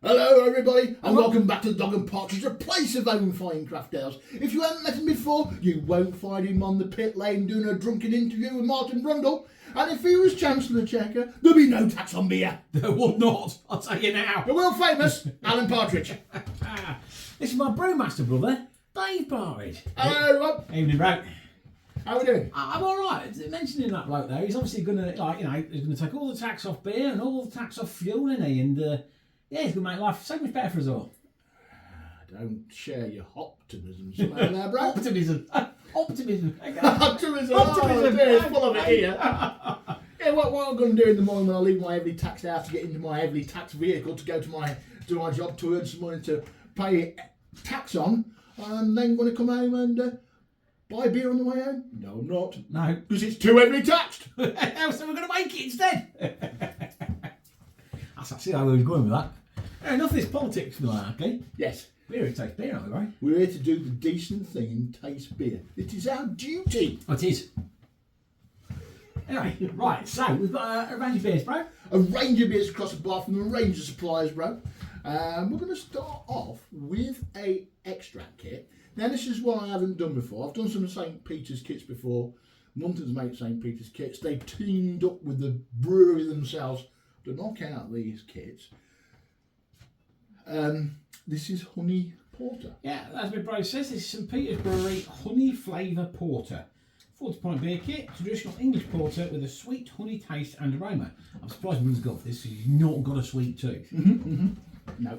Hello everybody and welcome back to the Dog and Partridge, a place of own fine craft ales. If you haven't met him before, you won't find him on the pit lane doing a drunken interview with Martin Brundle. And if he was Chancellor Checker, there'd be no tax on beer. There would not, I'll tell you now. The world famous Alan Partridge. This is my brewmaster brother, Dave Partridge. Hello everyone. Evening, bro. How are we doing? I'm alright. Mentioning that bloke though, he's obviously going to, he's going to take all the tax off beer and all the tax off fuel, isn't he? And yeah, he's going to make life so much better for us all. Don't share your optimism somehow there, bro. Optimism. Optimism. Optimism. Oh, dear, full of it here. Yeah, what I'm going to do in the morning when I leave my heavily taxed house to get into my heavily taxed vehicle to go to my job to earn some money to pay tax on, and then going to come home and buy beer on the way home? No, I'm not. No. Because it's too heavily taxed. How so we're going to make it instead? That's actually how we were going with that. Enough of this politics, malarkey. Yes. Beer, it tastes beer, aren't we, right? We're here to do the decent thing and taste beer. It is our duty. Oh, it is. Anyway, right, so we've got a range of beers, bro. A range of beers across the bar from a range of suppliers, bro. We're going to start off with a extract kit. Now, this is what I haven't done before. I've done some St. Peter's kits before. Muntons make St. Peter's kits. They've teamed up with the brewery themselves to knock out these kits. This is honey porter. Yeah, as my bro says, this is St. Peter's Brewery Honey Flavour Porter. 40-point beer kit, traditional English porter with a sweet honey taste and aroma. I'm surprised Mum's got this, he's not got a sweet tooth. No,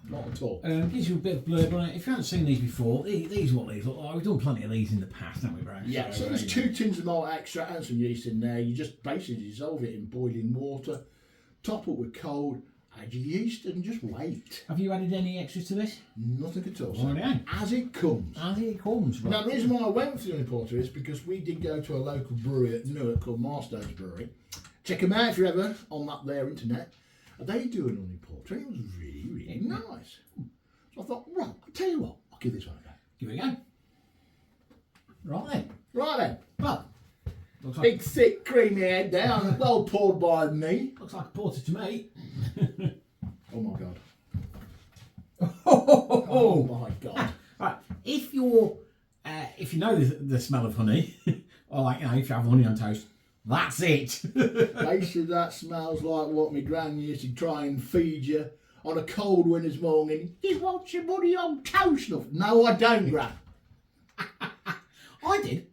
not at all. Gives you a bit of blurb on it. If you haven't seen these before, these are what these look like. We've done plenty of these in the past, haven't we, bro? Yeah, so there's 2 tins of malt extract and some yeast in there. You just basically dissolve it in boiling water, top up with cold, add your yeast and just wait. Have you added any extras to this? Nothing at all. Oh, yeah. As it comes. As it comes, right. Now, the reason why I went for the honey porter is because we did go to a local brewery at Newark called Marstone's Brewery. Check them out if you're ever on that there internet. They do an honey porter and it was really, really nice. So I thought, right, I'll tell you what, I'll give this one a go. Give it a go. Right then. Right then. Well, looks like, big, thick, creamy head there, and well poured by me. looks like a porter to me. Oh my God. Oh Oh my God. Right, if you know the smell of honey, or if you have honey on toast, that's it. Basically, that smells like what my gran used to try and feed you on a cold winter's morning. You want your honey on toast, love? No, I don't, Gran. I did.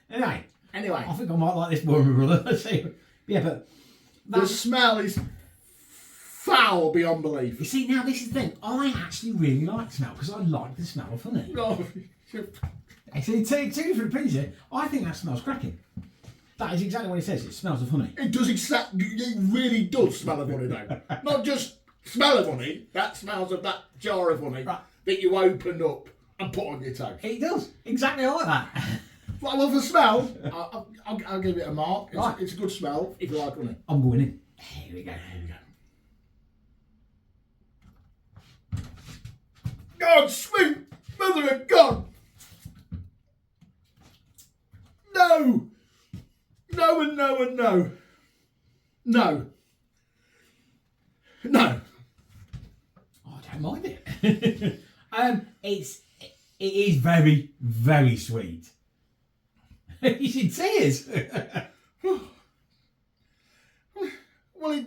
Anyway, I think I might like this more, my brother. Let's see. Yeah, but the smell is foul beyond you belief. see, now this is the thing. I actually really like the smell because I like the smell of honey. Oh, I see, two different opinions here. I think that smells cracking. That is exactly what it says. It smells of honey. it does exactly. It really does smell of honey, though. Not just smell of honey. That smells of that jar of honey Right. that you opened up and put on your toast. It does exactly like that. Right, well, for smell, I'll give it a mark. Right. It's a good smell if you like honey. I'm going in. Here we go. Here we go. God, sweet mother of God! No! No and no and no. No. No. Oh, I don't mind it. It is very, very sweet. He's in tears. Well,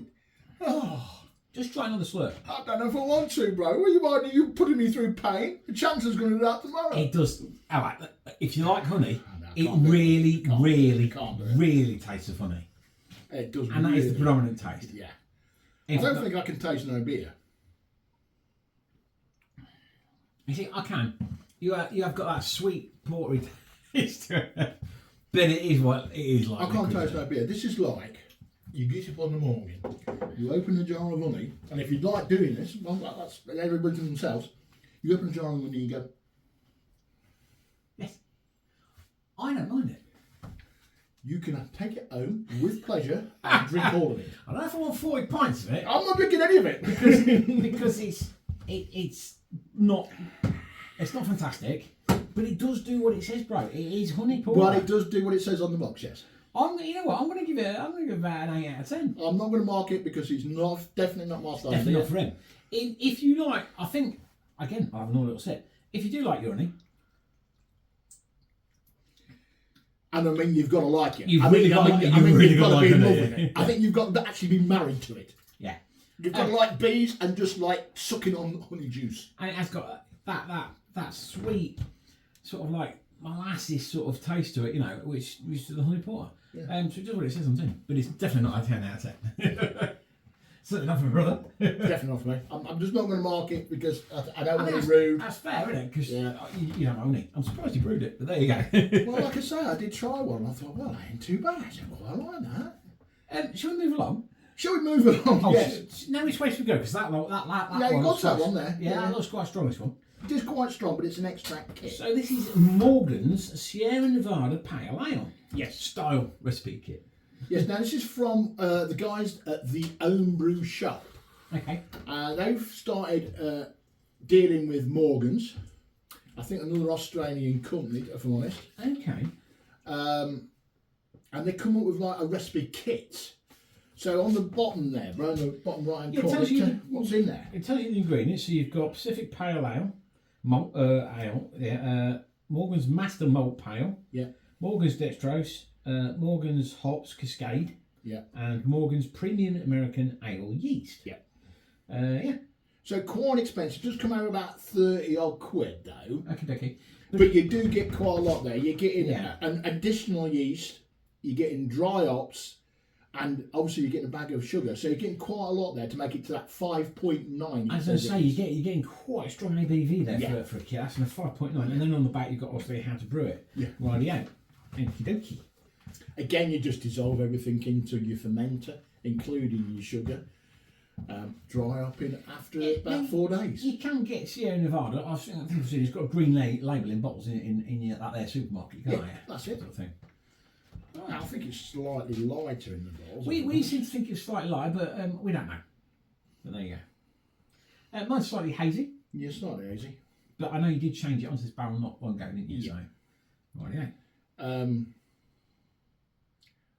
Just try another slurp. I don't know if I want to, bro. What you mind? You're putting me through pain. The Chancellor's going to do that tomorrow. It does. All right. If you like honey, No, it can't do really, Can't do really, Can't do it. really tastes of honey, It does. and that really. is the predominant taste. Yeah. If I don't not- think I can taste no beer. You see, I can. You have got that sweet portery taste to it, but it is what it is like. I can't liquid. taste no beer. This is like you get up on the morning, you open a jar of honey, and if you like doing this, well, that's everybody to themselves. You open a jar of honey and you go, Yes, I don't mind it. you can take it home with pleasure and drink all of it. I don't know if I want 40 pints of it I'm not drinking any of it. because it's not fantastic, but it does do what it says, bro. It is honey porter. Well, it does do what it says on the box, yes. You know what? I'm going to give it about an 8 out of 10. I'm not going to mark it because it's definitely not my style. Definitely not for him. If you like, I think again, I'll have another little sip. If you do like your honey, and I mean, you've got to like it. You've really got to like it. I think you've got to actually be married to it. Yeah. You've got to like bees and just like sucking on honey juice. And it has got that sweet sort of like molasses sort of taste to it, you know, which is the honey porter. Yeah. So it does what it says on tin, but it's definitely not a 10 out of 10. Certainly not for my brother. Definitely not for me. I'm just not going to mark it because I don't want to be rude. That's fair, isn't it? Because you don't own it. I'm surprised you brewed it, but there you go. Well, like I say, I did try one. I thought, well, that ain't too bad. I quite like that. Shall we move along? Shall we move along? Yes. Now which way should we go? Because that yeah, you got that one there. Yeah, that looks quite strong, this one. It is quite strong, but it's an extract kit. So this is Morgan's Sierra Nevada Pale Ale. Yes. Style recipe kit. Yes, now this is from the guys at the Homebrew Shop. Okay. They've started dealing with Morgan's. I think another Australian company, if I'm honest. Okay. And they come up with like a recipe kit. So on the bottom there, bro, on the bottom right hand corner, what's in there? It tells you the ingredients. So you've got Pacific Pale Ale, malt ale, Morgan's Master Malt Pale, Morgan's Dextrose, Morgan's Hops Cascade, and Morgan's Premium American Ale Yeast. So quite expensive. It does come out about 30 odd quid though. Okay. But you do get quite a lot there. You're getting an additional yeast, you're getting dry hops, and obviously you're getting a bag of sugar. So you're getting quite a lot there to make it to that 5.9. As I say, you're getting quite a strong ABV there for a kit. That's a 5.9. And then on the back you've got obviously how to brew it. Yeah. Rightio. Okie dokie. Again, you just dissolve everything into your fermenter, including your sugar. Dry up in after about 4 days. You can get Sierra Nevada. I think I've seen it's got a green label in bottles in that there supermarket. Can't you? That's it. Sort of thing. I think it's slightly lighter in the bottles. We seem to think it's slightly lighter, but we don't know. But there you go. Mine's slightly hazy. Yeah, slightly hazy. But I know you did change it onto this barrel not long ago, didn't you? Yeah. So, right,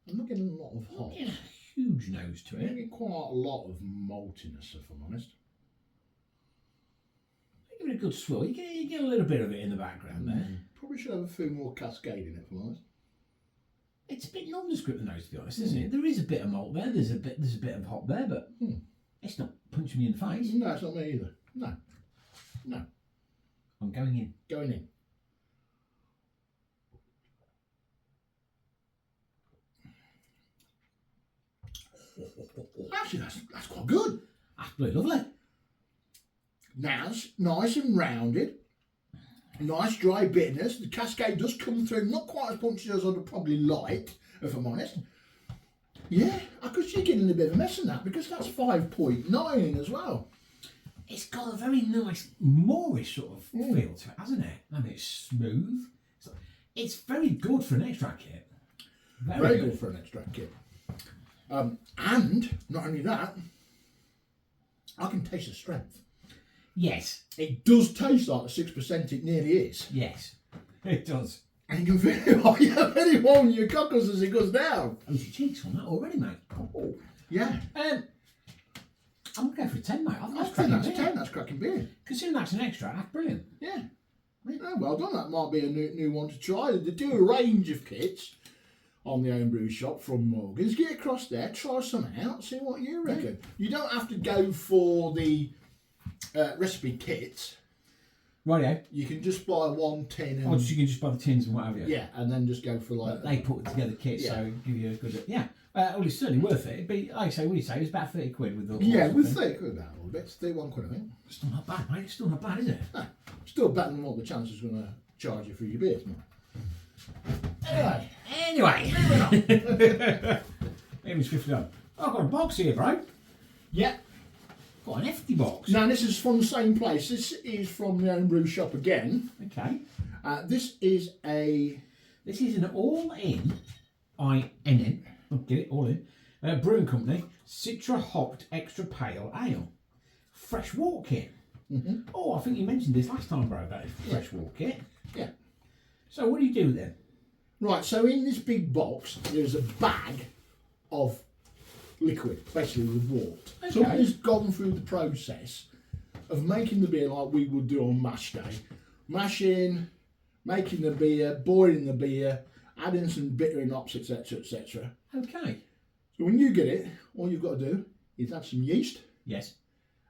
I'm not getting a lot of hop. Yeah, huge nose to I'm it. getting quite a lot of maltiness, if I'm honest. Give it a good swirl. You get a little bit of it in the background there. Probably should have a few more cascade in it, if I'm honest. It's a bit nondescript, the nose, to be honest, isn't it? There is a bit of malt there. There's a bit of hop there, but it's not punching me in the face. No, it's not me either. No. I'm going in. Going in. Actually, that's quite good. That's bloody lovely. Nice and rounded. Nice dry bitterness. The cascade does come through, not quite as punchy as I'd probably like, if I'm honest. Yeah, I could see getting a bit of a mess in that because that's 5.9 as well. It's got a very nice Moorish sort of feel to it, hasn't it? I mean, it's smooth. It's very good for an extract kit. Very good for an extract kit. And not only that, I can taste the strength. Yes. It does taste like the 6% it nearly is. Yes, it does. And you can feel you're very warm your cockles as it goes down. Oh, your cheeks on that already, mate. Oh. Yeah. I'm going to go for a 10, mate. I think that's a 10, that's cracking beer. Considering that's an extract, that's brilliant. Yeah. Well done, that might be a new one to try. They do a range of kits on the Homebrew Shop from Morgan's. Get across there, try some out, see what you reckon. You don't have to go for the recipe kits. Rightio. You can just buy one tin. And, you can just buy the tins and whatever. Yeah, and then just go for like... They put together kits, so give you a good... Yeah. Well, it's certainly worth it. It'd be, like I say, what do you say? It was about 30 quid with the... Yeah, with 30 quid about a little bit. 31 quid, I think. Still not bad, mate. It's still not bad, is it? No, still better than what the chancellor's going to charge you for your beers, mate. Anyway. Moving on. Maybe swiftly on. I've got a box here, bro. Yeah. Got an hefty box. Now, this is from the same place. This is from the Homebrew Shop again. Okay. This is an all-in, I-N-N, get it, all in, brewing company, Citra Hopped Extra Pale Ale. Fresh wort kit. Oh, I think you mentioned this last time, bro, about fresh wort kit. Yeah. So what do you do then? Right, so in this big box, there's a bag of liquid, basically with wort. Okay. Somebody's gone through the process of making the beer like we would do on mash day. Mashing, making the beer, boiling the beer, adding some bittering hops, etc, etc. Okay. So when you get it, all you've got to do is add some yeast Yes.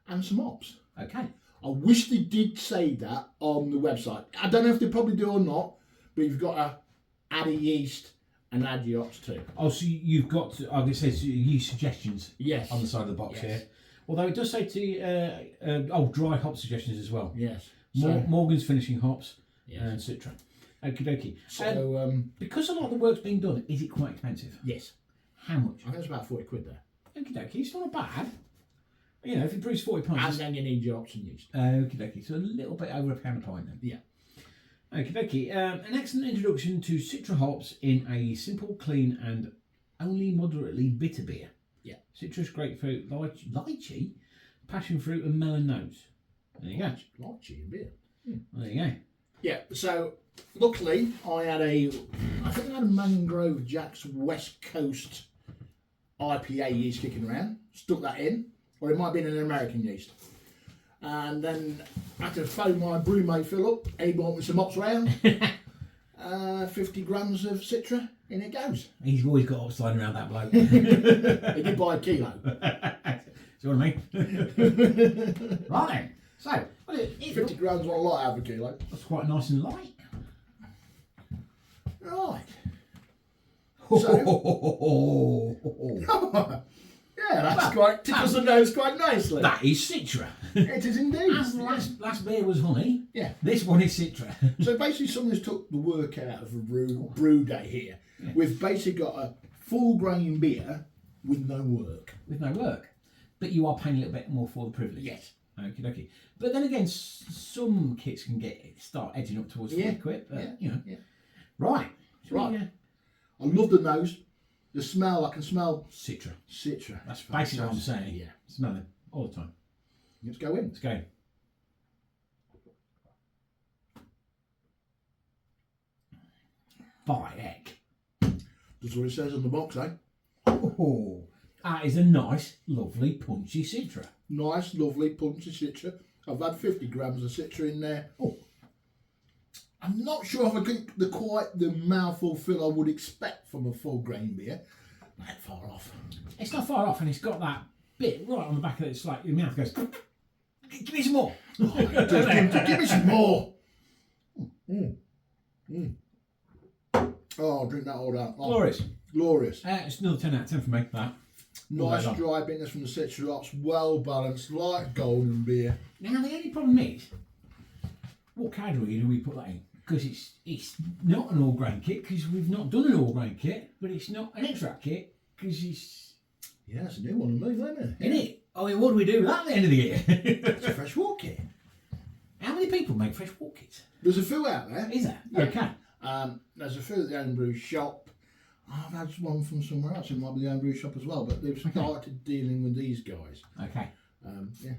and some hops. Okay. I wish they did say that on the website. I don't know if they probably do or not, but you've got to add a yeast and add your hops too. Oh, so you've got to, I guess it says use suggestions Yes. on the side of the box Yes. here. Although it does say to, dry hop suggestions as well. Yes. So, Morgan's finishing hops yes. and Citra. Okie dokie. So, Because a lot of the work's being done, is it quite expensive? yes. How much? I think it's about 40 quid there. Okie dokie, it's not bad. You know, if it brews 40 And pints. then you need your hops and yeast. Okie dokie, so a little bit over £1 a pint then. Yeah. Okie dokie. An excellent introduction to Citra hops in a simple, clean, and only moderately bitter beer. Yeah. Citrus, grapefruit, lychee, passion fruit, and melon notes. There you go. Lychee and beer. There you go. Yeah, so luckily I think I had a Mangrove Jack's West Coast IPA yeast kicking around. Stuck that in, or it might have been an American yeast. And then I had to phone my brewmate fill up. He bought me some hops round. 50 grams of Citra, in it goes. He's always got hops lying around that bloke. He did buy a kilo. See what I mean? Right then. So, well, 50 grams not a lot out of a kilo. that's quite nice and light. Right. So, Yeah, that's quite tickles the nose quite nicely. that is Citra. It is indeed. As the last beer was honey, Yeah. this one is Citra. So basically, someone's took the work out of a brew day here. Yeah. We've basically got a full grain beer with no work. With no work. But you are paying a little bit more for the privilege. Yes. Okie dokie. But then again, some kits can start edging up towards Yeah. 40 quid. But, Yeah. you know. Yeah. Right. Shall Right. we, I love the nose. The smell, I can smell Citra. Citra. That's basically what I'm fantastic. saying. Yeah. Smell them all the time. Let's go in. Let's go. By heck. That's what it says on the box, eh? Oh, that is a nice, lovely, punchy Citra. Nice, lovely, punchy Citra. I've had 50 grams of Citra in there. Oh. I'm not sure if I get quite the mouthful fill I would expect from a full grain beer. Not far off. It's not far off, and it's got that bit right on the back of it. It's like your mouth goes, give me some more. Give me some more. Oh, I'll drink that all down. Oh, Glorious. glorious. It's another 10 out of 10 for me, that. Nice Well dry bitterness from the Citra hops, well balanced, like golden beer. Now, the only problem is, what category do we put that in? Because it's not an all-grain kit, because we've not done an all-grain kit, but it's not an extract kit, because it's... Yeah, it's a new one on me, isn't it? In it. I mean, what do we do with that at the end of the year? It's a fresh wort kit. How many people make fresh wort kits? There's a few out there. Is there? Yeah. Okay. There's a few at the homebrew shop. I've had one from somewhere else. It might be the homebrew shop as well, but they've started dealing with these guys. Okay. Yeah.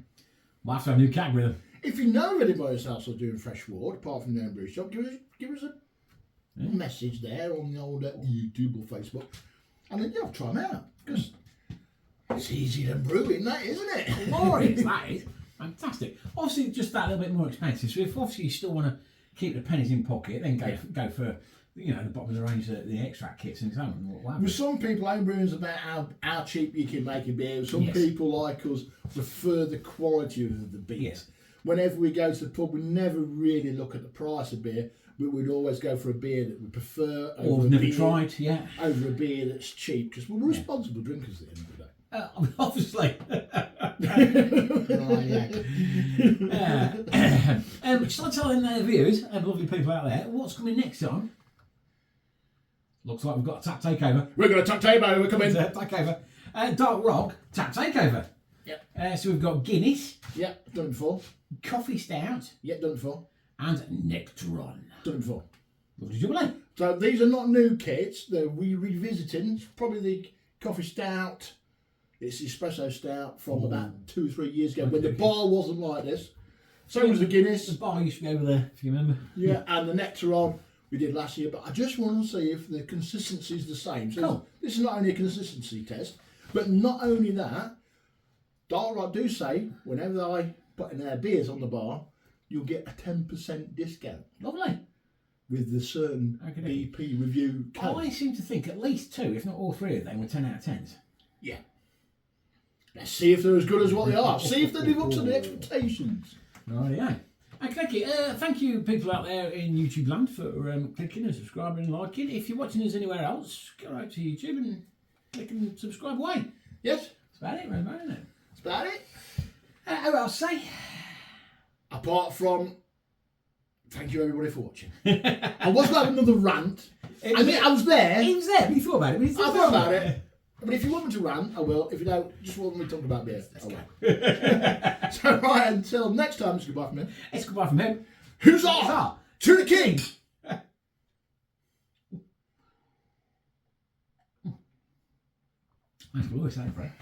We'll have to have a new category then. If you know of anybody else who's doing fresh wort, apart from the homebrew shop, give us a message there on the old YouTube or Facebook, and then yeah, try them out because it's easier than brewing, that isn't it? Glorious, that is. Fantastic. Obviously, just that little bit more expensive. So if obviously you still want to keep the pennies in pocket, then go for the bottom of the range, the extract kits and so on. With some people, homebrewing is about how cheap you can make a beer. Some Yes. people like us prefer the quality of the beer. Yes. Whenever we go to the pub, we never really look at the price of beer, but we'd always go for a beer that we prefer Or over, we've never tried, yeah. over a beer that's cheap, because we're responsible drinkers at the end of the day. Obviously. Shall I tell the viewers and lovely people out there what's coming next time? Looks like we've got a tap takeover. We're going to tuck takeover, we're coming. Takeover. Dark Rock tap takeover. Yep. So we've got Guinness, Yep, done it before. Coffee Stout, Yep, done it before. and Nectaron. Done it before. Lovely jubilee. So these are not new kits, they're revisiting. It's probably the coffee stout. It's the espresso stout from about 2 or 3 years ago when the bar wasn't like this. So was the Guinness. The bar used to be over there, if you remember. Yeah, and the Nectaron, we did last year, but I just want to see if the consistency is the same. So Cool. this is not only a consistency test, but not only that, Dark Rock do say whenever I put in their beers on the bar, you'll get a 10% discount Lovely. with the certain Okay. BP review code. I seem to think at least 2, if not all 3 of them, were 10 out of 10s. Yeah. Let's see if they're as good as what they are. See if they live up to the expectations. Oh, yeah. Okay, thank you, people out there in YouTube land, for clicking and subscribing and liking. If you're watching us anywhere else, go out to YouTube and click and subscribe away. Yes, That's about it, right about it. that's about it. What else to say? Apart from, thank you everybody for watching. I was going to have another rant. I mean, I was there. He was there, but he thought about it. But he I thought about it. But if you want me to rant, I will. If you don't, just want me to talk about beer, I will. So, right, until next time, it's goodbye from me. It's goodbye from him. Huzzah! Huzzah! To the king! That's what I always say, Fred.